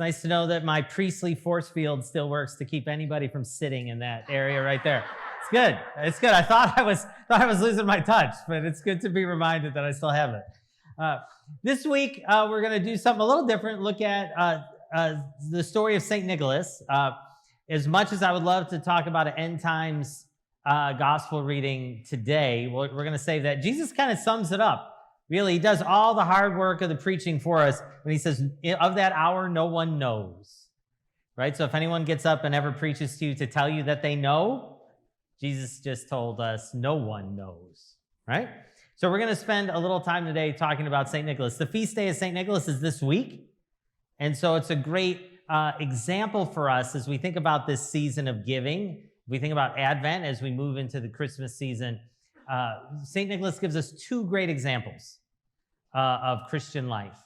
nice to know that my priestly force field still works to keep anybody from sitting in that area right there. It's good. It's good. I thought I was losing my touch, but it's good to be reminded that I still have it. This week, we're going to do something a little different, look at the story of St. Nicholas. As much as I would love to talk about an end times gospel reading today, we're going to say that Jesus kind of sums it up. Really, he does all the hard work of the preaching for us when he says, of that hour, no one knows. Right? So if anyone gets up and ever preaches to you to tell you that they know, Jesus just told us no one knows. Right? So we're going to spend a little time today talking about St. Nicholas. The feast day of St. Nicholas is this week. And so it's a great example for us as we think about this season of giving. We think about Advent as we move into the Christmas season. St. Nicholas gives us two great examples of Christian life,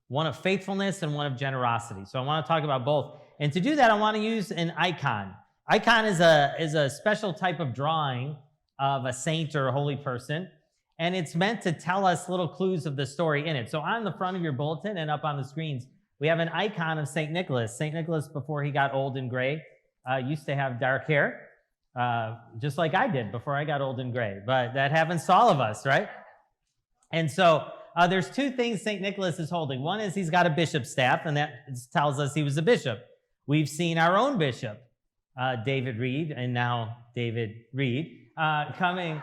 one of faithfulness and one of generosity. So I want to talk about both. And to do that, I want to use an icon. Icon is a special type of drawing of a saint or a holy person, and it's meant to tell us little clues of the story in it. So on the front of your bulletin and up on the screens, we have an icon of St. Nicholas. St. Nicholas, before he got old and gray, used to have dark hair, just like I did before I got old and gray. But that happens to all of us, right? And so there's two things St. Nicholas is holding. One is he's got a bishop's staff, and that tells us he was a bishop. We've seen our own bishop, David Reed, and now David Reed, coming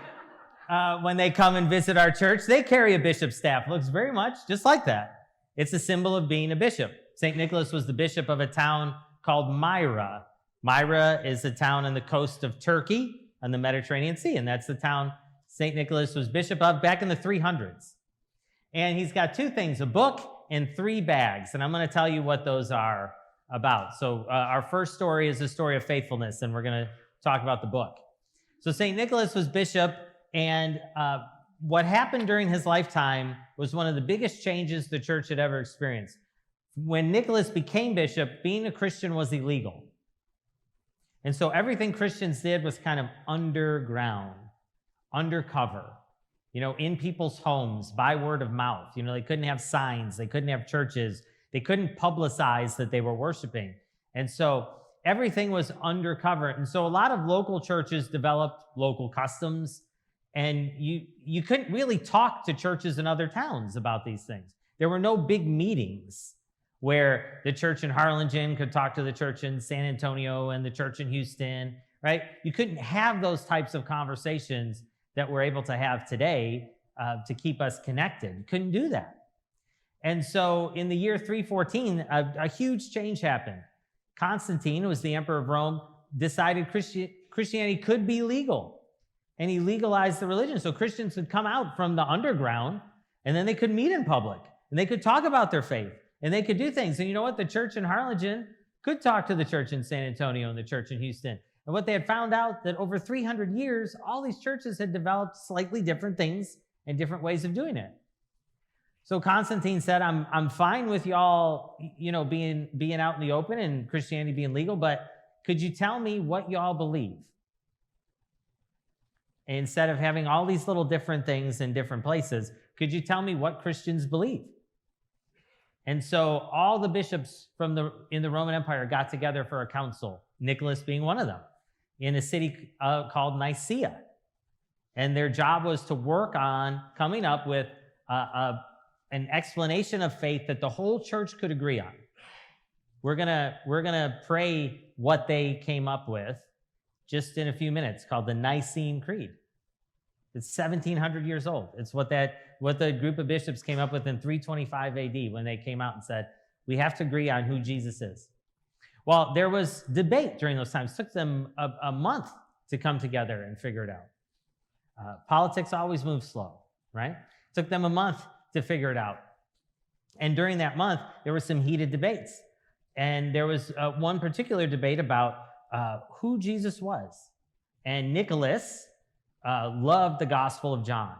when they come and visit our church. They carry a bishop's staff. Looks very much just like that. It's a symbol of being a bishop. St. Nicholas was the bishop of a town called Myra. Myra is a town on the coast of Turkey on the Mediterranean Sea, and that's the town St. Nicholas was bishop of back in the 300s. And he's got two things, a book and 3 bags, and I'm going to tell you what those are about. So our first story is a story of faithfulness, and we're going to talk about the book. So St. Nicholas was bishop, and what happened during his lifetime was one of the biggest changes the church had ever experienced. When Nicholas became bishop, being a Christian was illegal. And so everything Christians did was kind of underground, undercover, in people's homes, by word of mouth. They couldn't have signs, they couldn't have churches, they couldn't publicize that they were worshiping. And so everything was undercover. And so a lot of local churches developed local customs, and you couldn't really talk to churches in other towns about these things. There were no big meetings where the church in Harlingen could talk to the church in San Antonio and the church in Houston, right? You couldn't have those types of conversations that we're able to have today to keep us connected. You couldn't do that. And so in the year 314, a huge change happened. Constantine, who was the emperor of Rome, decided Christianity could be legal. And he legalized the religion. So Christians could come out from the underground, and then they could meet in public, and they could talk about their faith, and they could do things. And you know what? The church in Harlingen could talk to the church in San Antonio and the church in Houston. And what they had found out that over 300 years, all these churches had developed slightly different things and different ways of doing it. So Constantine said, I'm fine with y'all, being out in the open and Christianity being legal, but could you tell me what y'all believe? And instead of having all these little different things in different places, could you tell me what Christians believe? And so all the bishops in the Roman Empire got together for a council, Nicholas being one of them, in a city called Nicaea. And their job was to work on coming up with an explanation of faith that the whole church could agree on. We're gonna pray what they came up with just in a few minutes, called the Nicene Creed. It's 1,700 years old. It's what the group of bishops came up with in 325 AD when they came out and said, we have to agree on who Jesus is. Well, there was debate during those times. It took them a month to come together and figure it out. Politics always moves slow, right? It took them a month to figure it out. And during that month, there were some heated debates. And there was one particular debate about who Jesus was. And Nicholas loved the Gospel of John.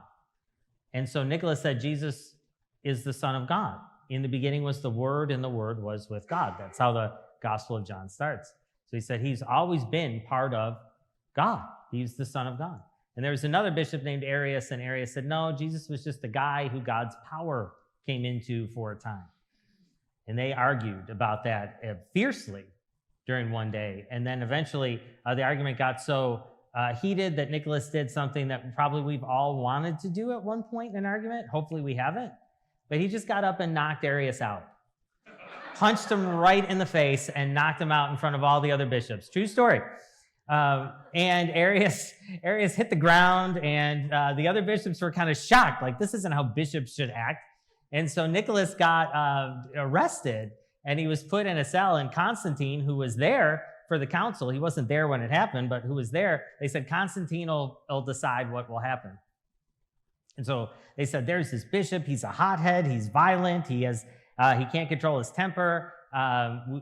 And so Nicholas said, Jesus is the Son of God. In the beginning was the Word, and the Word was with God. That's how the Gospel of John starts. So he said he's always been part of God. He's the Son of God. And there was another bishop named Arius, and Arius said, no, Jesus was just a guy who God's power came into for a time. And they argued about that fiercely during one day. And then eventually the argument got so heated that Nicholas did something that probably we've all wanted to do at one point in an argument. Hopefully we haven't. But he just got up and knocked Arius out. Punched him right in the face and knocked him out in front of all the other bishops. True story. And Arius hit the ground, and the other bishops were kind of shocked, like, this isn't how bishops should act. And so Nicholas got arrested, and he was put in a cell, and Constantine, who was there for the council, he wasn't there when it happened, but who was there, they said, Constantine will decide what will happen. And so they said, there's this bishop, he's a hothead, he's violent, he can't control his temper,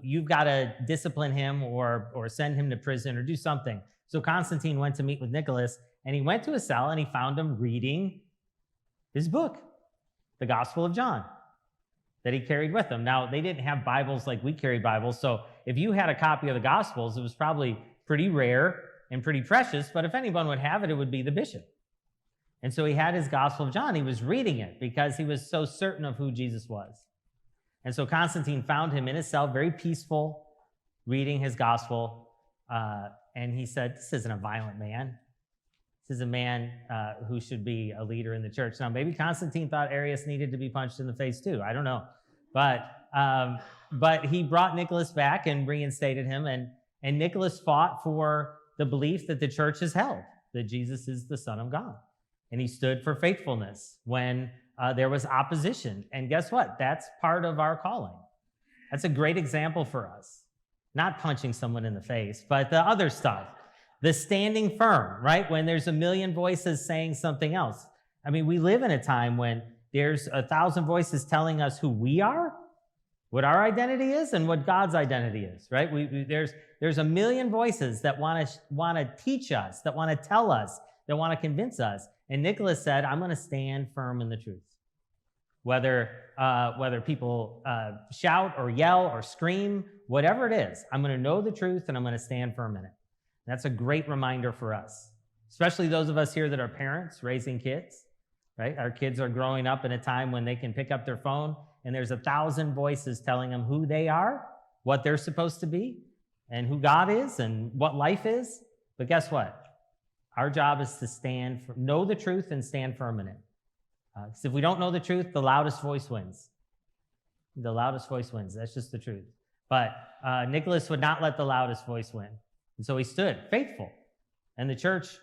you've got to discipline him or send him to prison or do something. So Constantine went to meet with Nicholas, and he went to his cell, and he found him reading his book, the Gospel of John, that he carried with him. Now, they didn't have Bibles like we carry Bibles, so if you had a copy of the Gospels, it was probably pretty rare and pretty precious, but if anyone would have it, it would be the bishop. And so he had his Gospel of John. He was reading it because he was so certain of who Jesus was. And so Constantine found him in his cell, very peaceful, reading his Gospel, and he said, this isn't a violent man. This is a man who should be a leader in the church. Now, maybe Constantine thought Arius needed to be punched in the face too. I don't know. But he brought Nicholas back and reinstated him, and Nicholas fought for the belief that the church has held, that Jesus is the Son of God. And he stood for faithfulness when there was opposition. And guess what? That's part of our calling. That's a great example for us. Not punching someone in the face, but the other stuff. The standing firm, right? When there's a million voices saying something else. I mean, we live in a time when there's 1,000 voices telling us who we are, what our identity is, and what God's identity is, right? There's a million voices that want to teach us, that want to tell us, that want to convince us. And Nicholas said, I'm going to stand firm in the truth. Whether people shout or yell or scream, whatever it is, I'm going to know the truth and I'm going to stand firm in it. That's a great reminder for us, especially those of us here that are parents raising kids, right? Our kids are growing up in a time when they can pick up their phone and there's 1,000 voices telling them who they are, what they're supposed to be, and who God is and what life is. But guess what? Our job is to know the truth and stand firm in it. Because if we don't know the truth, the loudest voice wins. The loudest voice wins. That's just the truth. But Nicholas would not let the loudest voice win. And so he stood faithful. And the church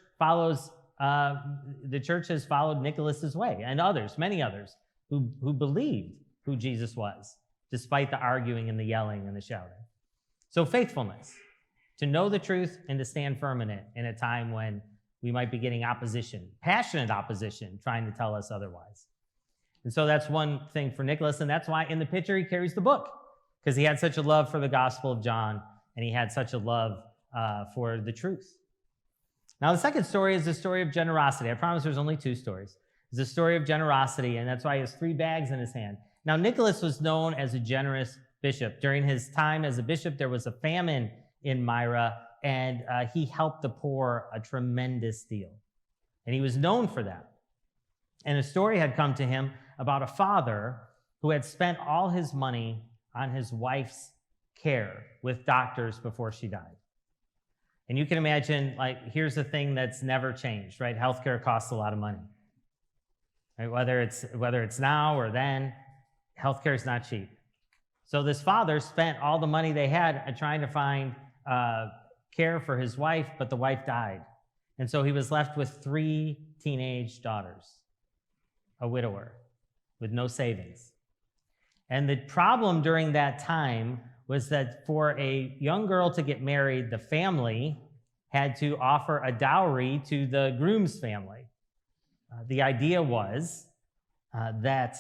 has followed Nicholas's way, and others, many others, who believed who Jesus was, despite the arguing and the yelling and the shouting. So faithfulness, to know the truth and to stand firm in it in a time when we might be getting opposition, passionate opposition, trying to tell us otherwise. And so that's one thing for Nicholas, and that's why in the picture he carries the book, because he had such a love for the Gospel of John, and he had such a love for the truth. Now, the second story is the story of generosity. I promise there's only 2 stories. It's the story of generosity, and that's why he has 3 bags in his hand. Now, Nicholas was known as a generous bishop. During his time as a bishop, there was a famine in Myra, and he helped the poor a tremendous deal. And he was known for that. And a story had come to him about a father who had spent all his money on his wife's care with doctors before she died. And you can imagine, like, here's the thing that's never changed, right? Healthcare costs a lot of money. Right? Whether it's now or then, healthcare is not cheap. So this father spent all the money they had trying to find care for his wife, but the wife died. And so he was left with 3 teenage daughters, a widower with no savings. And the problem during that time was that for a young girl to get married, the family had to offer a dowry to the groom's family. The idea was that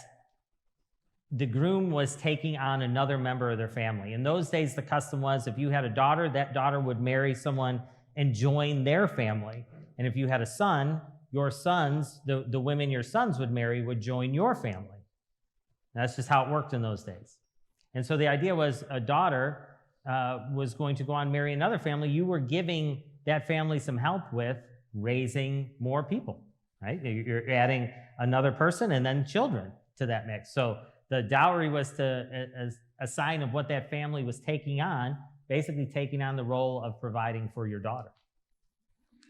the groom was taking on another member of their family. In those days, the custom was if you had a daughter, that daughter would marry someone and join their family. And if you had a son, your sons, the women your sons would marry, would join your family. That's just how it worked in those days. And so the idea was a daughter was going to go on and marry another family. You were giving that family some help with raising more people, right? You're adding another person and then children to that mix. So the dowry was a sign of what that family was taking on, basically taking on the role of providing for your daughter.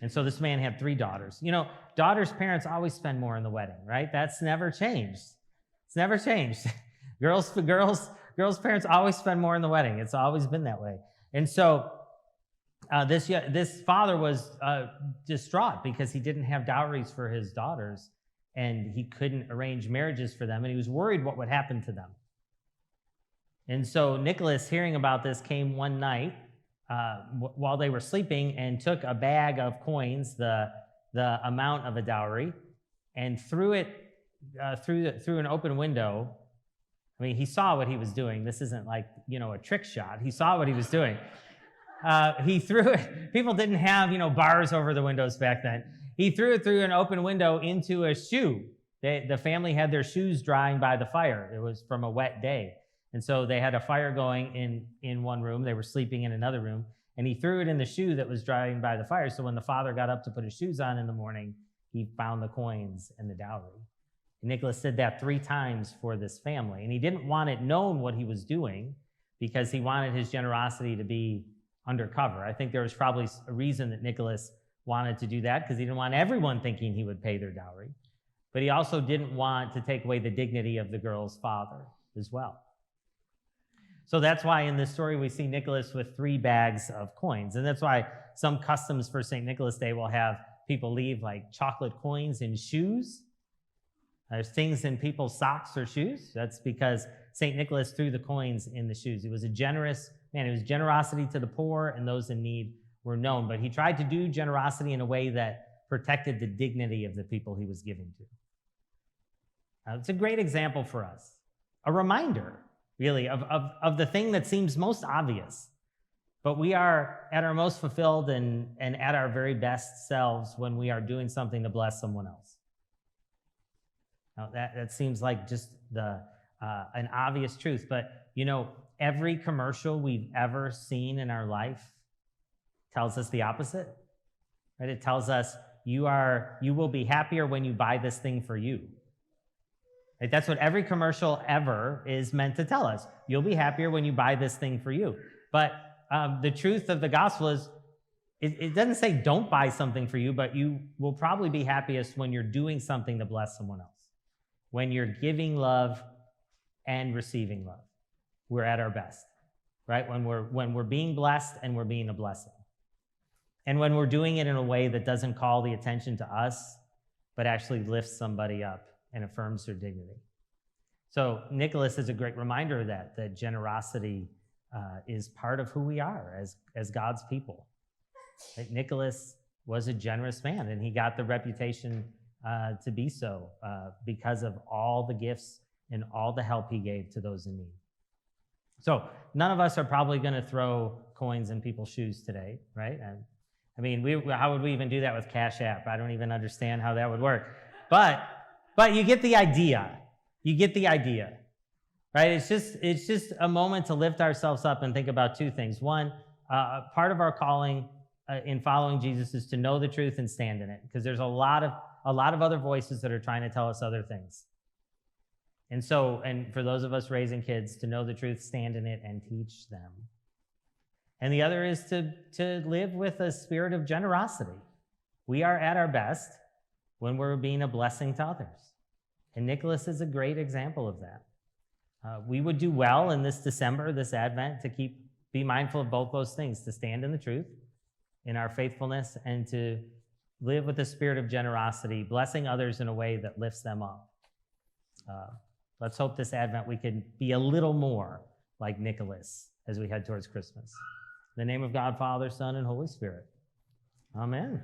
And so this man had 3 daughters. You know, daughters' parents always spend more in the wedding, right? That's never changed. It's never changed. Girls' parents always spend more in the wedding. It's always been that way. And so this father was distraught because he didn't have dowries for his daughters, and he couldn't arrange marriages for them, and he was worried what would happen to them. And so Nicholas, hearing about this, came one night while they were sleeping and took a bag of coins, the amount of a dowry, and threw it through an open window. I mean, he saw what he was doing. This isn't like, a trick shot. He saw what he was doing. He threw it. People didn't have, bars over the windows back then. He threw it through an open window into a shoe. The family had their shoes drying by the fire. It was from a wet day. And so they had a fire going in one room. They were sleeping in another room. And he threw it in the shoe that was drying by the fire. So when the father got up to put his shoes on in the morning, he found the coins and the dowry. And Nicholas did that 3 times for this family. And he didn't want it known what he was doing because he wanted his generosity to be undercover. I think there was probably a reason that Nicholas wanted to do that, because he didn't want everyone thinking he would pay their dowry. But he also didn't want to take away the dignity of the girl's father as well. So that's why in this story we see Nicholas with 3 bags of coins. And that's why some customs for St. Nicholas Day will have people leave like chocolate coins in shoes. There's things in people's socks or shoes. That's because St. Nicholas threw the coins in the shoes. He was a generous man. It was generosity to the poor, and those in need were known. But he tried to do generosity in a way that protected the dignity of the people he was giving to. It's a great example for us. A reminder, really, of the thing that seems most obvious. But we are at our most fulfilled and at our very best selves when we are doing something to bless someone else. Now, that seems like just an obvious truth, but every commercial we've ever seen in our life tells us the opposite, right? It tells us you will be happier when you buy this thing for you. Right? That's what every commercial ever is meant to tell us. You'll be happier when you buy this thing for you. But the truth of the gospel is, it doesn't say don't buy something for you, but you will probably be happiest when you're doing something to bless someone else. When you're giving love and receiving love, we're at our best, right? When we're being blessed and we're being a blessing. And when we're doing it in a way that doesn't call the attention to us, but actually lifts somebody up and affirms their dignity. So Nicholas is a great reminder of that generosity is part of who we are as God's people. Right? Nicholas was a generous man, and he got the reputation to be so because of all the gifts and all the help he gave to those in need. So none of us are probably going to throw coins in people's shoes today, right? I mean, how would we even do that with Cash App? I don't even understand how that would work. But you get the idea. You get the idea, right? It's just a moment to lift ourselves up and think about 2 things. One, part of our calling in following Jesus is to know the truth and stand in it, because there's a lot of other voices that are trying to tell us other things. And for those of us raising kids, to know the truth, stand in it, and teach them. And the other is to live with a spirit of generosity. We are at our best when we're being a blessing to others. And Nicholas is a great example of that. We would do well in this December, this Advent, to be mindful of both those things, to stand in the truth, in our faithfulness, and to live with a spirit of generosity, blessing others in a way that lifts them up. Let's hope this Advent we can be a little more like Nicholas as we head towards Christmas. In the name of God, Father, Son, and Holy Spirit. Amen.